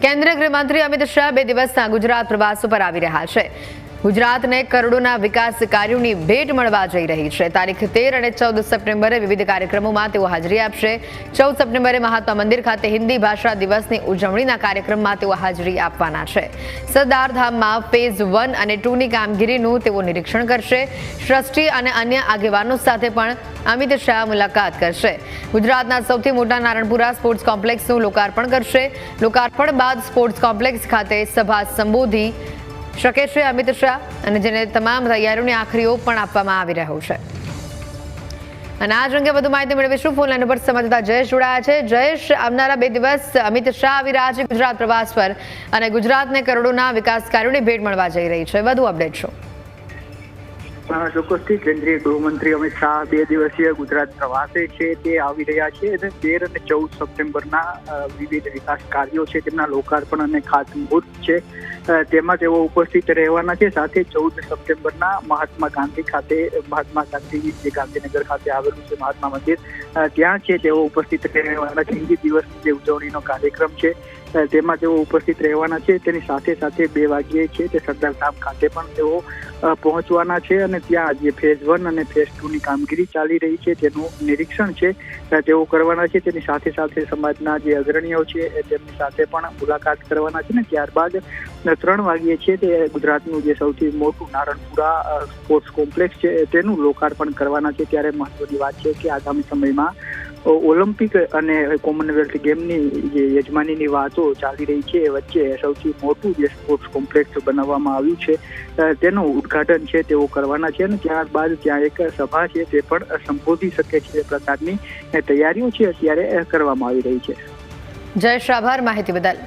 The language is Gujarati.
કેન્દ્રીય ગૃહમંત્રી અમિત શાહ 2 દિવસના ગુજરાત પ્રવાસ ઉપર આવી રહ્યા છે। ગુજરાતને કરોડોના વિકાસ કાર્યોની ભેટ મળવા જઈ રહી છે। તારીખ 13 અને 14 સપ્ટેમ્બરે વિવિધ કાર્યક્રમોમાં તેઓ હાજરી આપશે। 14 સપ્ટેમ્બરે મહાત્મા મંદિર ખાતે હિન્દી ભાષા દિવસની ઉજવણીના કાર્યક્રમમાં તેઓ હાજરી આપવાના છે। સરદાર ધામમાં ફેઝ 1 અને 2 ની કામગીરીનું તેઓ નિરીક્ષણ કરશે। ટ્રસ્ટી અને અન્ય આગેવાનો સાથે પણ અમિત શાહ મુલાકાત કરશે। ગુજરાતના સૌથી મોટા નારણપુરા સ્પોર્ટ્સ કોમ્પ્લેક્સનું લોકાર્પણ કરશે। લોકાર્પણ બાદ સ્પોર્ટ્સ કોમ્પ્લેક્સ ખાતે સભા સંબોધી શકે છે અમિત શાહ, અને જેને તમામ તૈયારીઓની આખરી ઓપ પણ આપવામાં આવી રહ્યો છે। અને આ અંગે વધુ માહિતી મેળવીશું। ફોન લાઈન પર સંવાદદાતા જયેશ જોડાયા છે। જયેશ, આવનારા 2 દિવસ અમિત શાહ આવી રહ્યા છે ગુજરાત પ્રવાસ પર, અને ગુજરાતને કરોડોના વિકાસ કાર્યોની ભેટ મળવા જઈ રહી છે। વધુ અપડેટ શું? ચોક્કસથી કેન્દ્રીય ગૃહમંત્રી અમિત શાહ 2 દિવસીય ગુજરાત પ્રવાસે છે તે આવી રહ્યા છે અને 13 અને 14 સપ્ટેમ્બરના વિવિધ વિકાસ કાર્યો છે તેમના લોકાર્પણ અને ખાતમુહૂર્ત છે તેમાં તેઓ ઉપસ્થિત રહેવાના છે। સાથે 14 સપ્ટેમ્બરના મહાત્મા ગાંધી જે ગાંધીનગર ખાતે આવેલું છે મહાત્મા મંદિર, ત્યાં છે તેઓ ઉપસ્થિત રહેવાના છે। હિન્દી દિવસની જે ઉજવણીનો કાર્યક્રમ છે તેમાં તેઓ ઉપસ્થિત રહેવાના છે। તેની સાથે સાથે 2 વાગ્યે છે તે સરદાર ધામ ખાતે પણ તેઓ પહોંચવાના છે અને ત્યાં જે ફેઝ 1 અને ફેઝ 2 ની કામગીરી ચાલી રહી છે તેનું નિરીક્ષણ છે તેઓ કરવાના છે। તેની સાથે સાથે સમાજના જે અગ્રણીઓ છે તેમની સાથે પણ મુલાકાત કરવાના છે ને ત્યારબાદ 3 વાગ્યે છે તે ગુજરાતનું જે સૌથી મોટું નારણપુરા સ્પોર્ટ્સ કોમ્પ્લેક્સ છે તેનું લોકાર્પણ કરવાના છે। ત્યારે મહત્વની વાત છે કે આગામી સમયમાં ઓલિમ્પિક અને કોમનવેલ્થ ગેમની જે યજમાનીની વાતો ચાલી રહી છે એ વચ્ચે સૌથી મોટું જે સ્પોર્ટ્સ કોમ્પ્લેક્સ બનાવવામાં આવ્યું છે તેનું ઉદ્ઘાટન છે તેઓ કરવાના છે અને ત્યારબાદ ત્યાં એક સભા છે તે પણ સંબોધી શકે છે એ પ્રકારની તૈયારીઓ છે અત્યારે કરવામાં આવી રહી છે। જયેશ, આભાર માહિતી બદલ।